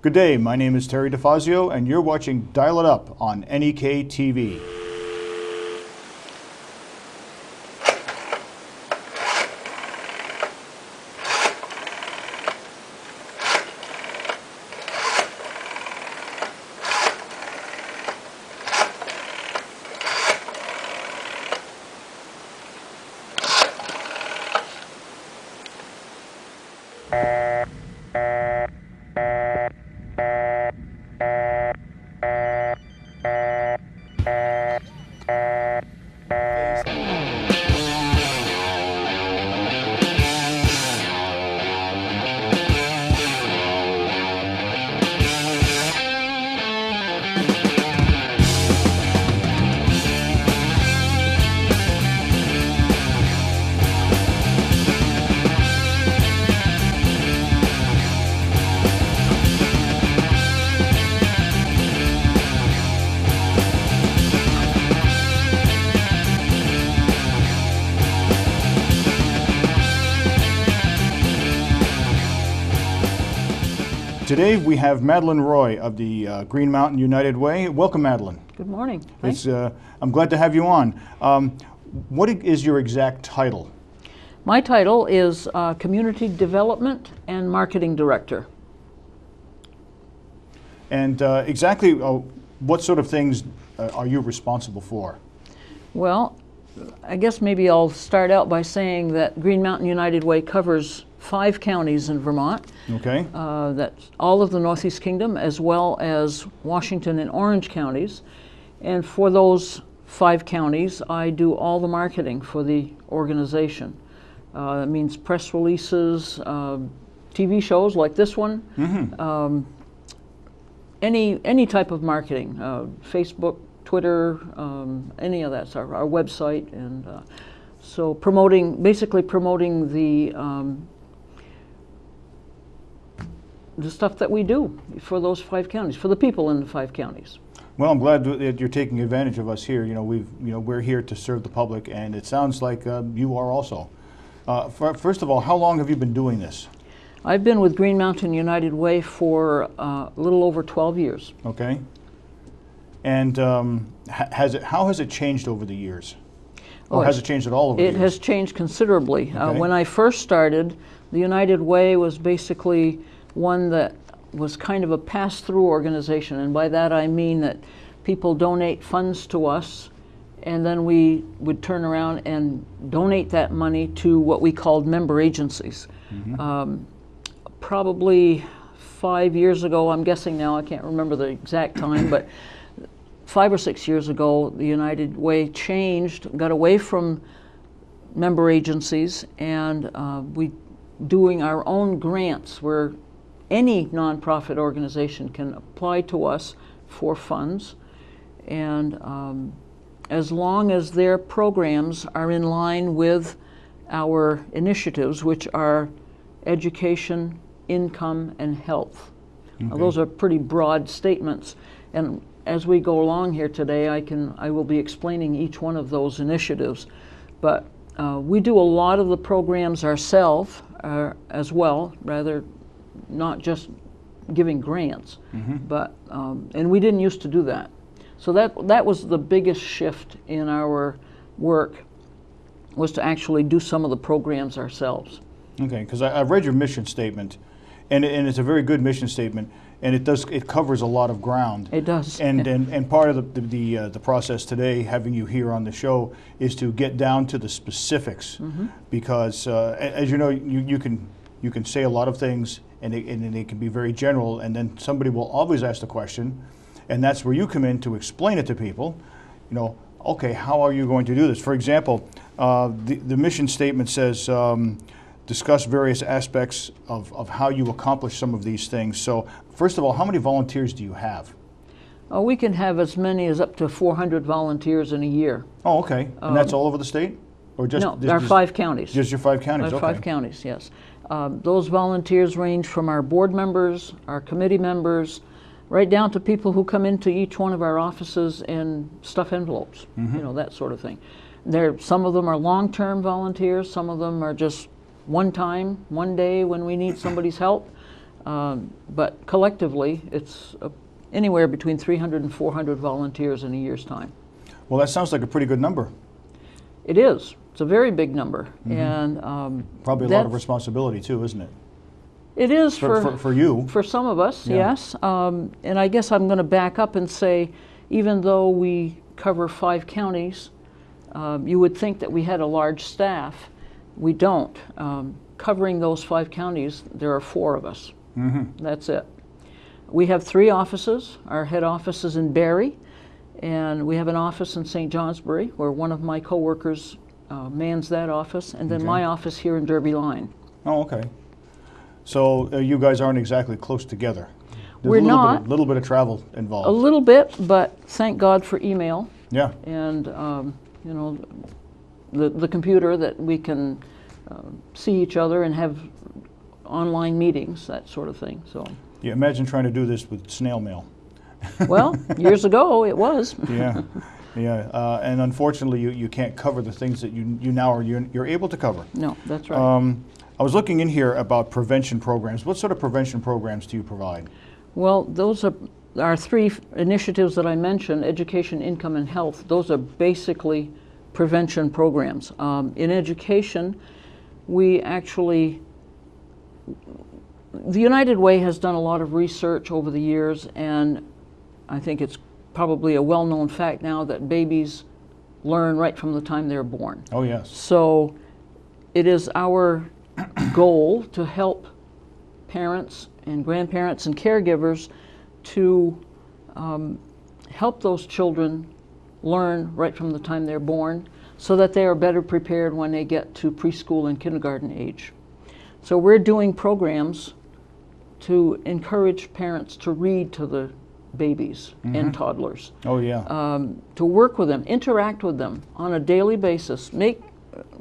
Good day, my name is Terry DeFazio, and you're watching Dial It Up on NEK-TV. Today we have Madeline Roy of the Green Mountain United Way. Welcome, Madeline. Good morning. Thanks. I'm glad to have you on. What is your exact title? My title is Community Development and Marketing Director. And exactly what sort of things are you responsible for? Well, I guess maybe I'll start out by saying that Green Mountain United Way covers 5 counties in Vermont. Okay. That's all of the Northeast Kingdom, as well as Washington and Orange counties. And for those 5 counties, I do all the marketing for the organization. It means press releases, TV shows like this one, any type of marketing, Facebook, Twitter, any of that's our website, and so basically promoting the stuff that we do for those 5 counties, for the people in the 5 counties. Well, I'm glad that you're taking advantage of us here. We're here to serve the public, and it sounds like you are also. First of all, how long have you been doing this? I've been with Green Mountain United Way for a little over 12 years. Okay. And how has it changed over the years? Or has it changed at all over the years? It has changed considerably. Okay. When I first started, the United Way was basically one that was kind of a pass-through organization, and by that I mean that people donate funds to us, and then we would turn around and donate that money to what we called member agencies. Probably 5 years ago, I'm guessing now, I can't remember the exact time, but 5 or 6 years ago, the United Way changed, got away from member agencies, and we doing our own grants where any nonprofit organization can apply to us for funds, and as long as their programs are in line with our initiatives, which are education, income, and health. Okay. Now, those are pretty broad statements, and as we go along here today, I will be explaining each one of those initiatives, but we do a lot of the programs ourselves as well, rather not just giving grants, but and we didn't used to do that. So that was the biggest shift in our work, was to actually do some of the programs ourselves. Okay, because I've read your mission statement, and it's a very good mission statement, and it covers a lot of ground. It does. And part of the process today, having you here on the show, is to get down to the specifics, because as you know, you can say a lot of things, and they can be very general, and then somebody will always ask the question, and that's where you come in to explain it to people. Okay, how are you going to do this? For example, the mission statement says, discuss various aspects of how you accomplish some of these things. So first of all, how many volunteers do you have? We can have as many as up to 400 volunteers in a year. Oh, okay. And that's all over the state? Or just, no, there are 5 counties. Just your 5 counties, okay. 5 counties, yes. Those volunteers range from our board members, our committee members, right down to people who come into each one of our offices and stuff envelopes, that sort of thing. Some of them are long-term volunteers, some of them are just one time, one day when we need somebody's help. But collectively, it's anywhere between 300 and 400 volunteers in a year's time. Well, that sounds like a pretty good number. It is. It's a very big number. Mm-hmm. And probably a lot of responsibility too, isn't it? It is for you. For some of us, Yeah. yes. And I guess I'm going to back up and say, even though we cover 5 counties, you would think that we had a large staff. We don't. Covering those 5 counties, there are 4 of us. Mm-hmm. That's it. We have 3 offices. Our head office is in Barrie, and we have an office in St. Johnsbury, where one of my coworkers mans that office, and then Okay. my office here in Derby Line. Oh, okay. So you guys aren't exactly close together. There's We're a little not. little bit of travel involved. A little bit, but thank God for email Yeah. and you know, the computer that we can see each other and have online meetings, that sort of thing. So, Yeah. Imagine trying to do this with snail mail. well, years ago it was. Yeah. Yeah. And unfortunately, you can't cover the things that you now you're able to cover. No, that's right. I was looking in here about prevention programs. What sort of prevention programs do you provide? Well, those are our 3 initiatives that I mentioned: education, income, and health. Those are basically prevention programs. In education, we actually, the United Way has done a lot of research over the years, and I think it's probably a well-known fact now that babies learn right from the time they're born. Oh, yes. So it is our goal to help parents and grandparents and caregivers to help those children learn right from the time they're born, so that they are better prepared when they get to preschool and kindergarten age. So we're doing programs to encourage parents to read to the babies and toddlers, Oh, yeah. to work with them, interact with them on a daily basis. And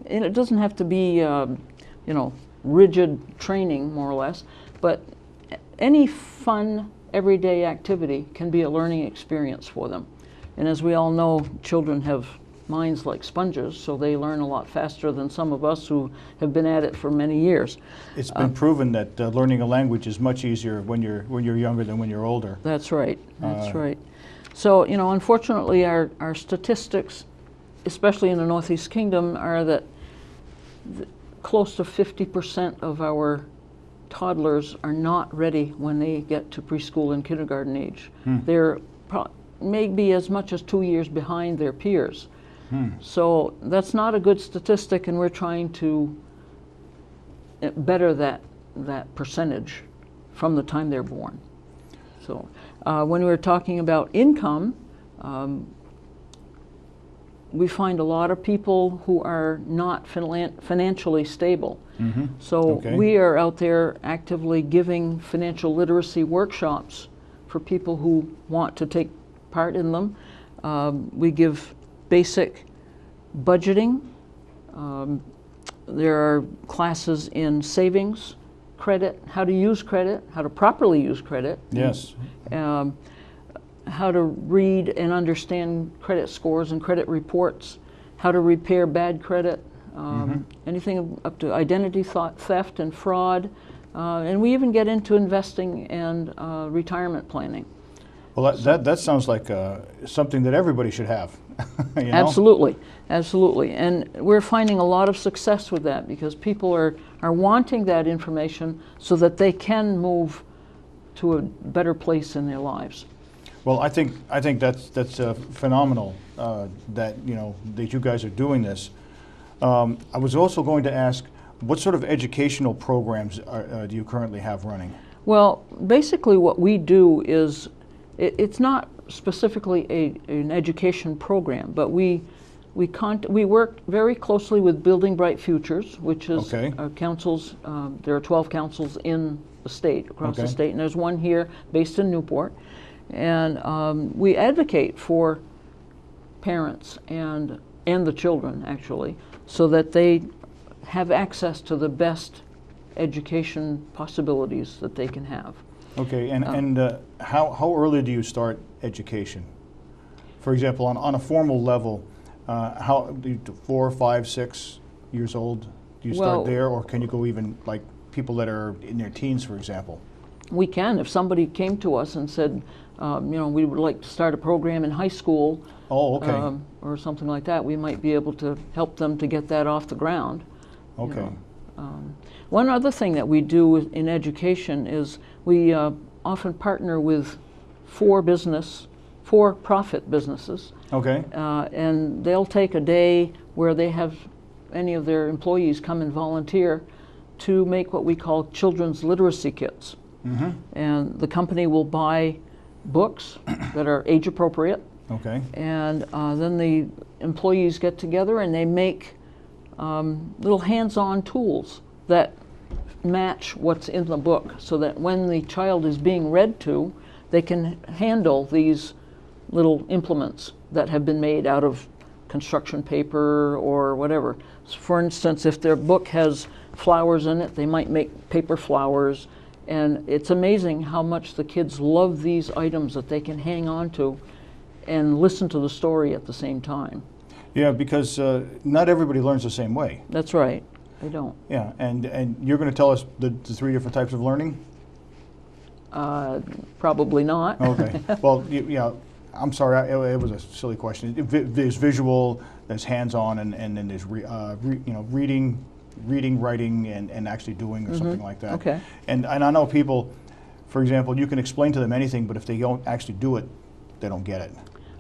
it doesn't have to be, you know, rigid training, more or less, but any fun, everyday activity can be a learning experience for them. And as we all know, children have minds like sponges, so they learn a lot faster than some of us who have been at it for many years. It's been proven that learning a language is much easier when you're younger than when you're older. That's right. That's right. So, you know, unfortunately, our statistics, especially in the Northeast Kingdom, are that close to 50% of our toddlers are not ready when they get to preschool and kindergarten age. They're maybe as much as 2 years behind their peers. So that's not a good statistic, and we're trying to better that percentage from the time they're born. So when we're talking about income, we find a lot of people who are not financially stable. So Okay. we are out there actively giving financial literacy workshops for people who want to take part in them. We give basic budgeting. There are classes in savings, credit, how to use credit, how to properly use credit. Yes. How to read and understand credit scores and credit reports, how to repair bad credit, anything up to identity theft and fraud, and we even get into investing and retirement planning. Well, that sounds like something that everybody should have. You know? Absolutely, absolutely. And we're finding a lot of success with that because people are wanting that information so that they can move to a better place in their lives. Well, I think that's phenomenal that that you guys are doing this. I was also going to ask, what sort of educational programs do you currently have running? Well, basically what we do is, it's not specifically an education program, but we work very closely with Building Bright Futures, which is councils. There are 12 councils in the state, across the state, and there's one here based in Newport. And we advocate for parents and the children, actually, so that they have access to the best education possibilities that they can have. Okay, and how early do you start education? For example, on a formal level, how 4, 5, 6 years old? Do you start there, or can you go even like people that are in their teens, for example? We can. If somebody came to us and said, you know, we would like to start a program in high school, Oh, okay. or something like that, we might be able to help them to get that off the ground. Okay. You know. One other thing that we do in education is we often partner with for-profit businesses, Okay. and they'll take a day where they have any of their employees come and volunteer to make what we call children's literacy kits. Mm-hmm. And the company will buy books that are age appropriate, Okay. and then the employees get together and they make little hands-on tools that match what's in the book, so that when the child is being read to, they can handle these little implements that have been made out of construction paper or whatever. So for instance, if their book has flowers in it, they might make paper flowers, and it's amazing how much the kids love these items that they can hang on to and listen to the story at the same time. Yeah, because not everybody learns the same way. That's right. They don't. Yeah, and you're going to tell us the 3 different types of learning? Probably not. Okay. Well, yeah, I'm sorry, it was a silly question. There's visual, there's hands-on, and then there's you know, reading, writing, and actually doing, or something like that. Okay. And I know people, for example, you can explain to them anything, but if they don't actually do it, they don't get it.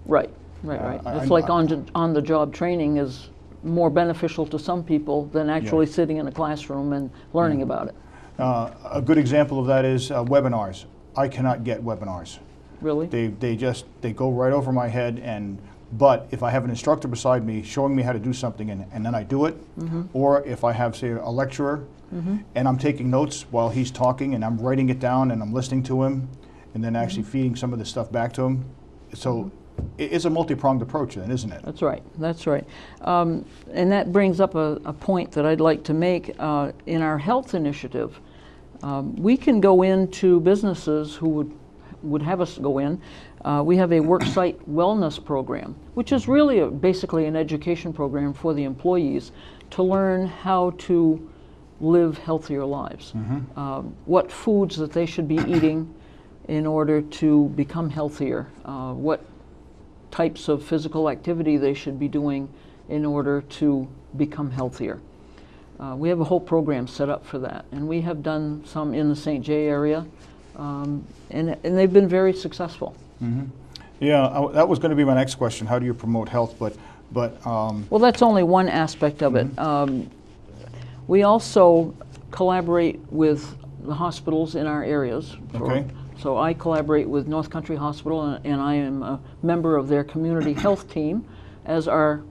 Right. It's like on-the-job training is more beneficial to some people than actually sitting in a classroom and learning about it. A good example of that is webinars. I cannot get webinars. Really? They go right over my head, but if I have an instructor beside me showing me how to do something and then I do it, or if I have, say, a lecturer and I'm taking notes while he's talking and I'm writing it down and I'm listening to him and then actually feeding some of the stuff back to him. So it's a multi-pronged approach then, isn't it? That's right. That's right. And that brings up a point that I'd like to make. In our health initiative, we can go into businesses who would have us go in. We have a worksite wellness program, which is really basically an education program for the employees to learn how to live healthier lives. What foods that they should be eating in order to become healthier, what types of physical activity they should be doing in order to become healthier. We have a whole program set up for that, and we have done some in the St. J area, and they've been very successful. Yeah, that was going to be my next question. How do you promote health? But well, that's only one aspect of it. We also collaborate with the hospitals in our areas. Okay. So I collaborate with North Country Hospital, and I am a member of their community health team, as are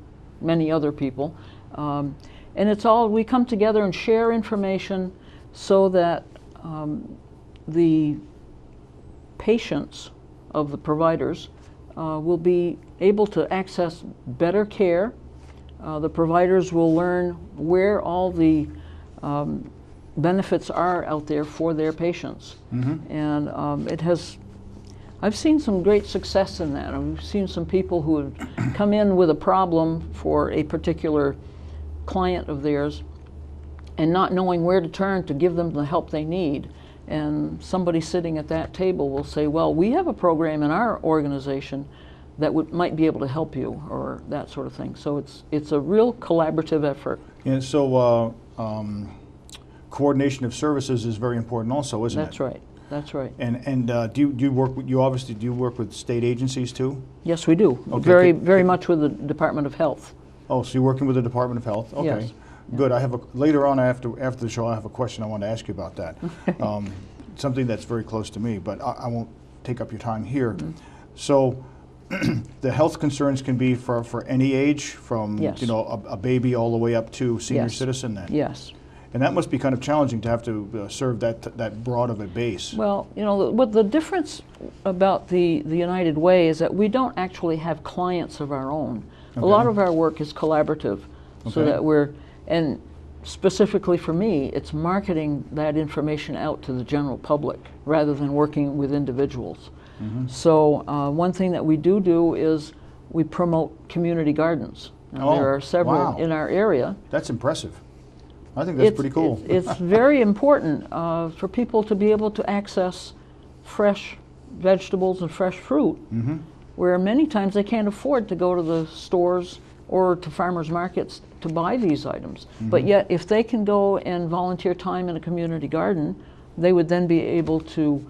many other people. And it's all, we come together and share information so that the patients of the providers will be able to access better care. The providers will learn where all the benefits are out there for their patients. And I've seen some great success in that. I've seen some people who have come in with a problem for a particular client of theirs and not knowing where to turn to give them the help they need. And somebody sitting at that table will say, well, we have a program in our organization that might be able to help you, or that sort of thing. So it's a real collaborative effort. And so coordination of services is very important also, isn't it? That's right. That's right. And do you work with, you obviously, do you work with state agencies too? Yes, we do. Okay. Very much with the Department of Health. Oh, so you're working with the Department of Health? Okay. Yes. Good. I have later on after the show, I have a question I want to ask you about that. Something that's very close to me, but I won't take up your time here. So the health concerns can be for any age, from Yes. you know, a baby all the way up to senior Yes. citizen then? Yes. And that must be kind of challenging to have to serve that broad of a base. Well, you know, what the difference about the United Way is that we don't actually have clients of our own. Okay. A lot of our work is collaborative, so Okay. that and specifically for me, it's marketing that information out to the general public rather than working with individuals. So one thing that we do is we promote community gardens. Now, there are several wow. in our area. That's impressive. I think that's pretty cool. It's very important for people to be able to access fresh vegetables and fresh fruit, where many times they can't afford to go to the stores or to farmers markets to buy these items. But yet, if they can go and volunteer time in a community garden, they would then be able to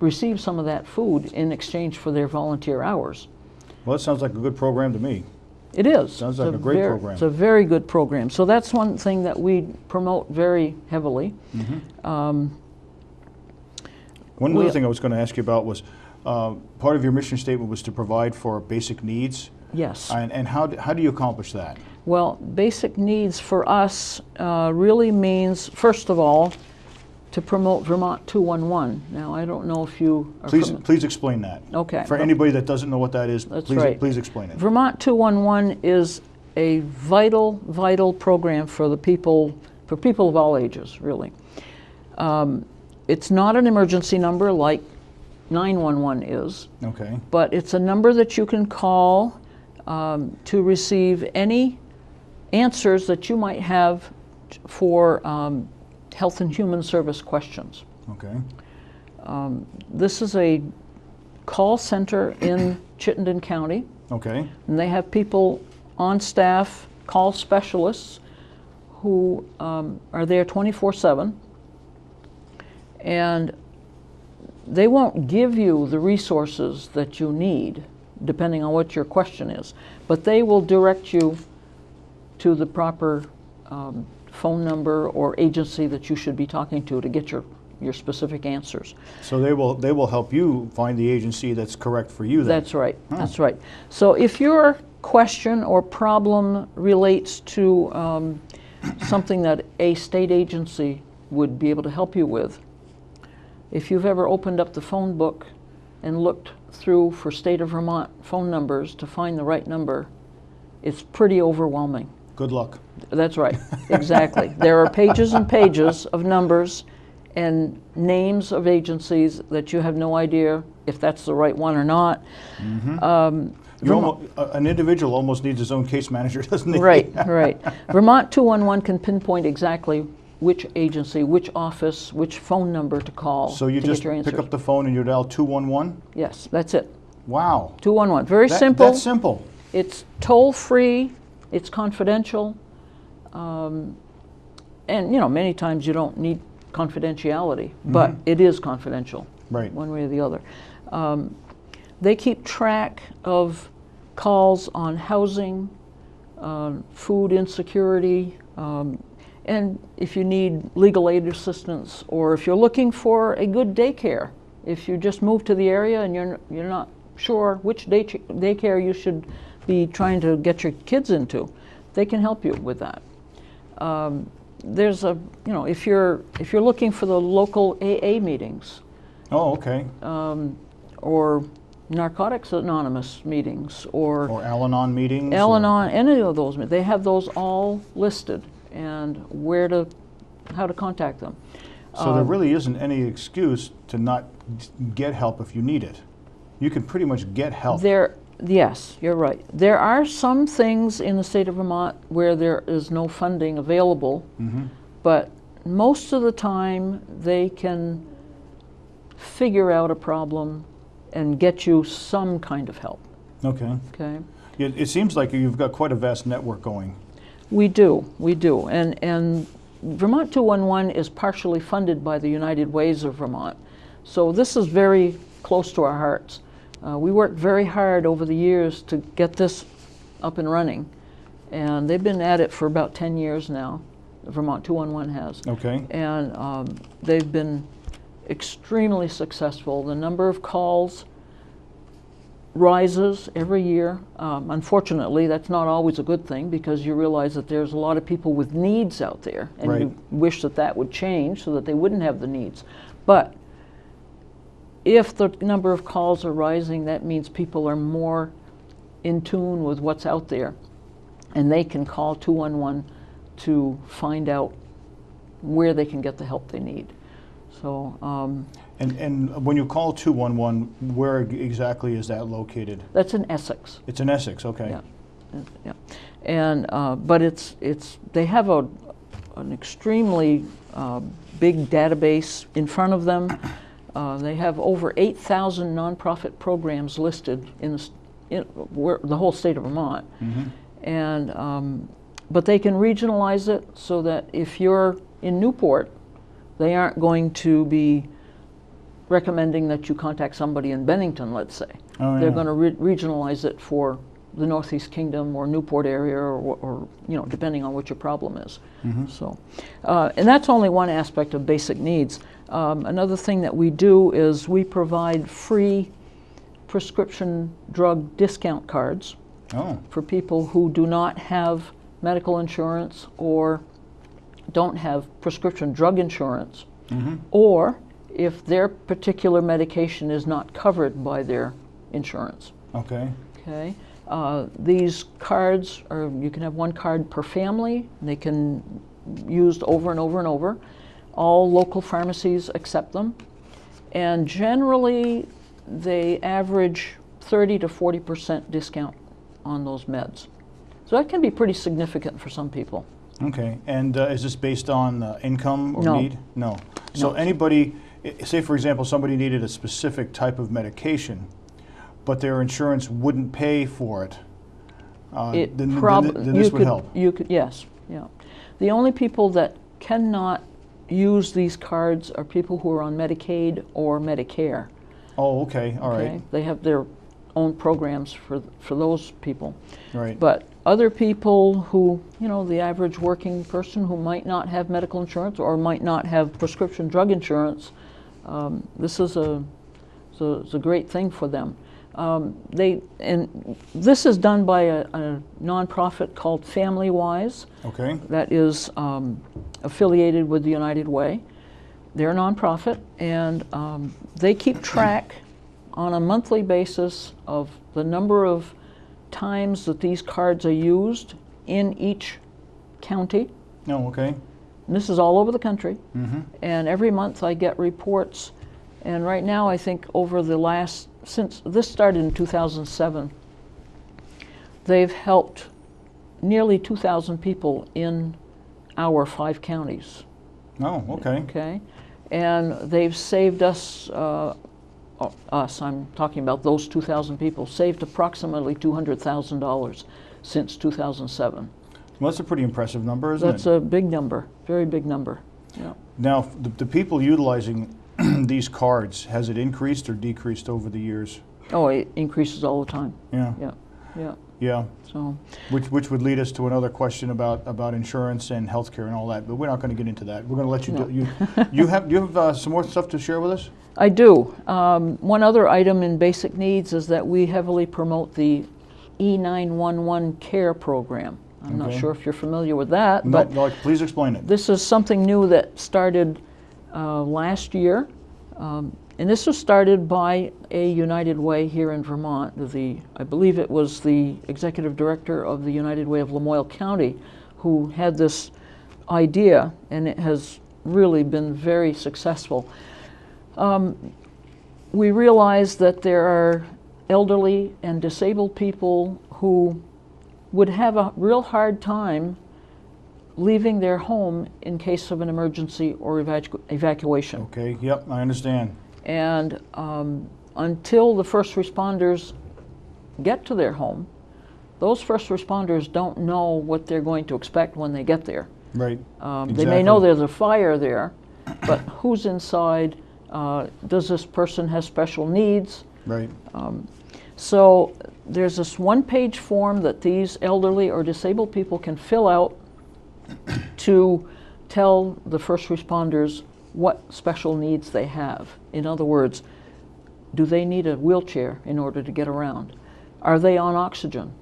receive some of that food in exchange for their volunteer hours. Well, it sounds like a good program to me. It is. Sounds like a great program. It's a very good program. So that's one thing that we promote very heavily. One other thing I was going to ask you about was part of your mission statement was to provide for basic needs. Yes. And how do you accomplish that? Well, basic needs for us really means, first of all, to promote Vermont 211. Now, I don't know if you are Please explain that. Okay. For anybody that doesn't know what that is, That's please, right. please explain it. Vermont 211 is a vital program for people of all ages, really. It's not an emergency number like 911 is, Okay. but it's a number that you can call to receive any answers that you might have for Health and Human Service questions. Okay. This is a call center in Chittenden County, Okay. and they have people on staff, call specialists, who are there 24/7, and they won't give you the resources that you need, depending on what your question is, but they will direct you to the proper phone number or agency that you should be talking to get your specific answers. So they will help you find the agency that's correct for you then. That's right. That's right. So if your question or problem relates to something that a state agency would be able to help you with, if you've ever opened up the phone book and looked through for state of Vermont phone numbers to find the right number, it's pretty overwhelming. Good luck. That's right, exactly. There are pages and pages of numbers and names of agencies that you have no idea if that's the right one or not. An individual almost needs his own case manager, doesn't he? Right, right. Vermont 211 can pinpoint exactly which agency, which office, which phone number to call. So you to just get your answers. pick up the phone and you dial 211? Yes, that's it. Wow. 211. Very simple. That's simple. It's toll-free. It's confidential. And, you know, many times you don't need confidentiality, but it is confidential, Right. one way or the other. They keep track of calls on housing, food insecurity, and if you need legal aid assistance, or if you're looking for a good daycare, if you just moved to the area and you're not sure which daycare you should be trying to get your kids into, they can help you with that. There's a, you know, if you're looking for the local AA meetings, Oh, okay. or Narcotics Anonymous meetings, or Al-Anon meetings? Al-Anon, any of those, they have those all listed and how to contact them. So there really isn't any excuse to not get help if you need it. You can pretty much get help. Yes, you're right. There are some things in the state of Vermont where there is no funding available, but most of the time they can figure out a problem and get you some kind of help. Okay. Okay. It seems like you've got quite a vast network going. We do. And Vermont 211 is partially funded by the United Ways of Vermont. So this is very close to our hearts. We worked very hard over the years to get this up and running, and they've been at it for about 10 years now. Vermont 211 has. Okay. And they've been extremely successful. The number of calls rises every year. Unfortunately, that's not always a good thing, because you realize that there's a lot of people with needs out there, and Right. you wish that would change so that they wouldn't have the needs. But if the number of calls are rising, that means people are more in tune with what's out there, and they can call 211 to find out where they can get the help they need. So, And when you call 211, where exactly is that located? that's in Essex. It's in Essex, okay. Yeah. Yeah. And but they have an extremely big database in front of them. They have over 8,000 nonprofit programs listed in the whole state of Vermont. Mm-hmm. And but they can regionalize it so that if you're in Newport, they aren't going to be recommending that you contact somebody in Bennington, let's say. Oh, yeah. They're going to regionalize it for the Northeast Kingdom or Newport area, or you know, depending on what your problem is. Mm-hmm. So, and that's only one aspect of basic needs. Another thing that we do is we provide free prescription drug discount cards for people who do not have medical insurance or don't have prescription drug insurance, mm-hmm. or if their particular medication is not covered by their insurance. Okay. Okay. These cards you can have one card per family. They can be used over and over and over. All local pharmacies accept them. And generally, they average 30 to 40% discount on those meds. So that can be pretty significant for some people. Okay. And is this based on income or No. need? No. So anybody, say for example, somebody needed a specific type of medication, but their insurance wouldn't pay for it, then this would help. You could, yes, yeah. The only people that cannot use these cards are people who are on Medicaid or Medicare. Oh, okay, all right. Okay? They have their own programs for those people. Right. But other people who, you know, the average working person who might not have medical insurance or might not have prescription drug insurance, this is a great thing for them. And this is done by a nonprofit called FamilyWise. Okay. That is affiliated with the United Way. They're a nonprofit, and they keep track on a monthly basis of the number of times that these cards are used in each county. Oh, okay. And this is all over the country. Mm-hmm. And every month I get reports. And right now I think over the last, since this started in 2007, they've helped nearly 2,000 people in our 5 counties. Oh, okay. Okay. And they've saved us, I'm talking about those 2,000 people, saved approximately $200,000 since 2007. Well, that's a pretty impressive number, isn't it? That's a big number, very big number. Yeah. Now, the people utilizing these cards, has it increased or decreased over the years? Oh, it increases all the time. Yeah. Yeah, yeah. Yeah. So, Which would lead us to another question about insurance and healthcare and all that, but we're not going to get into that. We're going to let you do. You have some more stuff to share with us? I do. One other item in basic needs is that we heavily promote the E911 care program. I'm not sure if you're familiar with that, but No, please explain it. this is something new that started last year, and this was started by a United Way here in Vermont. I believe it was the executive director of the United Way of Lamoille County who had this idea, and it has really been very successful. We realize that there are elderly and disabled people who would have a real hard time leaving their home in case of an emergency or evacuation. Okay, yep, I understand. And until the first responders get to their home, those first responders don't know what they're going to expect when they get there. Right. They may know there's a fire there, but who's inside? Does this person have special needs? Right. So there's this one-page form that these elderly or disabled people can fill out to tell the first responders what special needs they have. In other words, do they need a wheelchair in order to get around? Are they on oxygen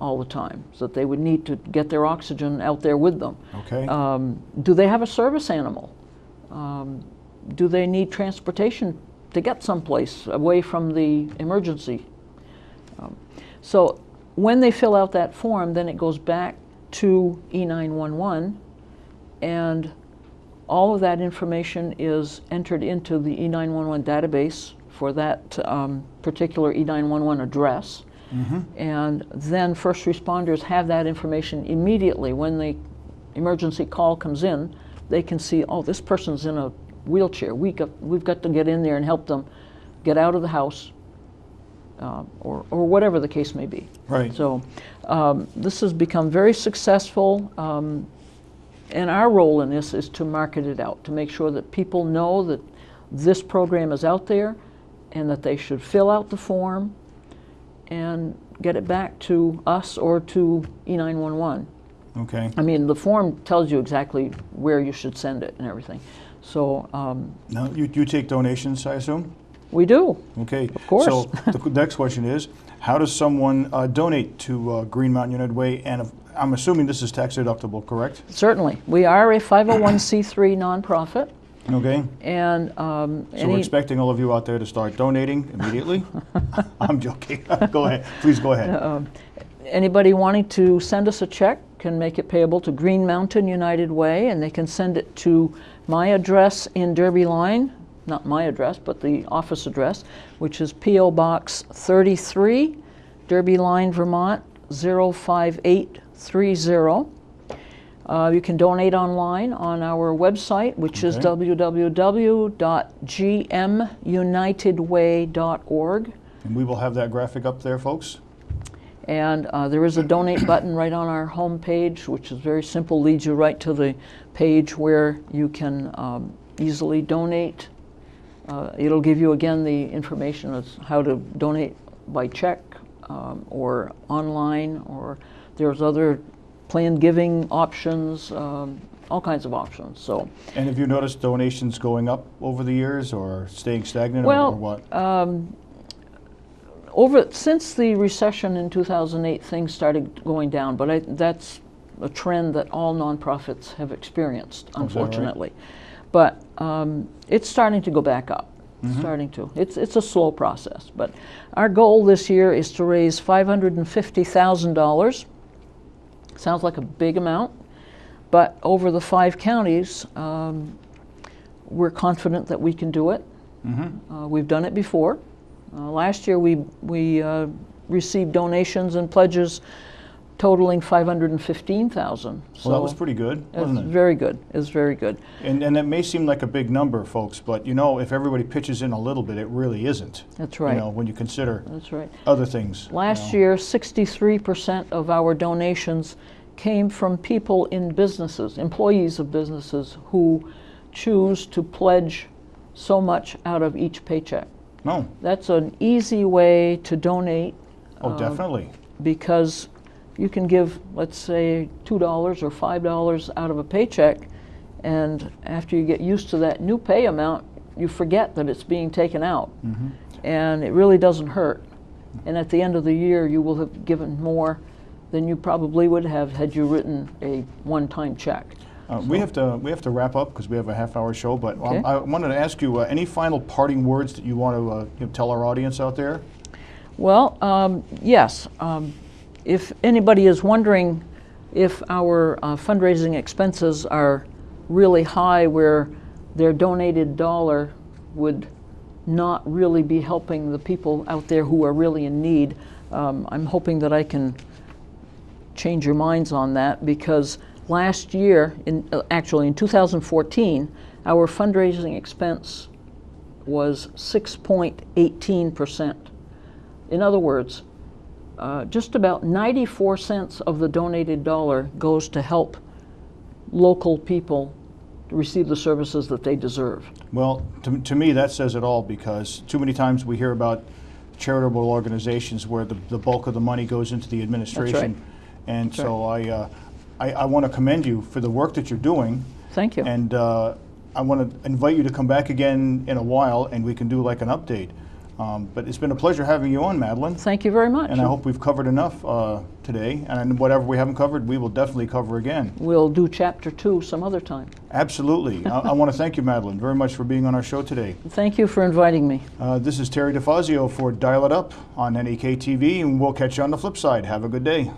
all the time, so that they would need to get their oxygen out there with them? Okay. Do they have a service animal? Do they need transportation to get someplace away from the emergency? So when they fill out that form, then it goes back to E911, and all of that information is entered into the E911 database for that particular E911 address. And then first responders have that information immediately. When the emergency call comes in, they can see, oh, this person's in a wheelchair. We've got to get in there and help them get out of the house, or whatever the case may be. Right. So this has become very successful, and our role in this is to market it out, to make sure that people know that this program is out there and that they should fill out the form and get it back to us or to E911. Okay. I mean, the form tells you exactly where you should send it and everything. So now, you take donations, I assume? we do. Okay. Of course. So the next question is, how does someone donate to Green Mountain United Way? And I'm assuming this is tax deductible, correct? Certainly. We are a 501c3 nonprofit. Okay. And So we're expecting all of you out there to start donating immediately? I'm joking. Go ahead. Please go ahead. Anybody wanting to send us a check can make it payable to Green Mountain United Way, and they can send it to my address in Derby Line, not my address, but the office address, which is P.O. Box 33, Derby Line, Vermont, 05830. You can donate online on our website, which is www.gmunitedway.org. And we will have that graphic up there, folks. And there is a donate button right on our home page, which is very simple, leads you right to the page where you can easily donate. It'll give you again the information as how to donate by check or online, or there's other planned giving options, all kinds of options. So. And have you noticed donations going up over the years or staying stagnant, or what? Since the recession in 2008, things started going down, but that's a trend that all nonprofits have experienced, unfortunately. Right? But it's starting to go back up. Starting to. It's a slow process, but our goal this year is to raise $550,000. Sounds like a big amount, but over the 5 counties, we're confident that we can do it. We've done it before. Last year we received donations and pledges totaling $515,000. So well, that was pretty good, wasn't it? Very good. It was very good. And it may seem like a big number, folks, but you know, if everybody pitches in a little bit, it really isn't. That's right. You know, when you consider That's other things. Last year, 63% of our donations came from people in businesses, employees of businesses who choose to pledge so much out of each paycheck. No. That's an easy way to donate. Oh, definitely. Because you can give, let's say, $2 or $5 out of a paycheck, and after you get used to that new pay amount, you forget that it's being taken out. And it really doesn't hurt. And at the end of the year, you will have given more than you probably would have had you written a one-time check. We have to wrap up because we have a half-hour show. But Okay. I wanted to ask you any final parting words that you want to tell our audience out there. Well, yes. If anybody is wondering if our fundraising expenses are really high, where their donated dollar would not really be helping the people out there who are really in need, I'm hoping that I can change your minds on that, because last year, actually in 2014, our fundraising expense was 6.18%. In other words, just about 94 cents of the donated dollar goes to help local people receive the services that they deserve. Well, to me, that says it all, because too many times we hear about charitable organizations where the bulk of the money goes into the administration. That's right. And That's so I want to commend you for the work that you're doing. Thank you. And I want to invite you to come back again in a while, and we can do like an update. But it's been a pleasure having you on, Madeline. Thank you very much. And I hope we've covered enough today. And whatever we haven't covered, we will definitely cover again. We'll do chapter 2 some other time. Absolutely. I want to thank you, Madeline, very much for being on our show today. Thank you for inviting me. This is Terry DeFazio for Dial It Up on NEK-TV, and we'll catch you on the flip side. Have a good day.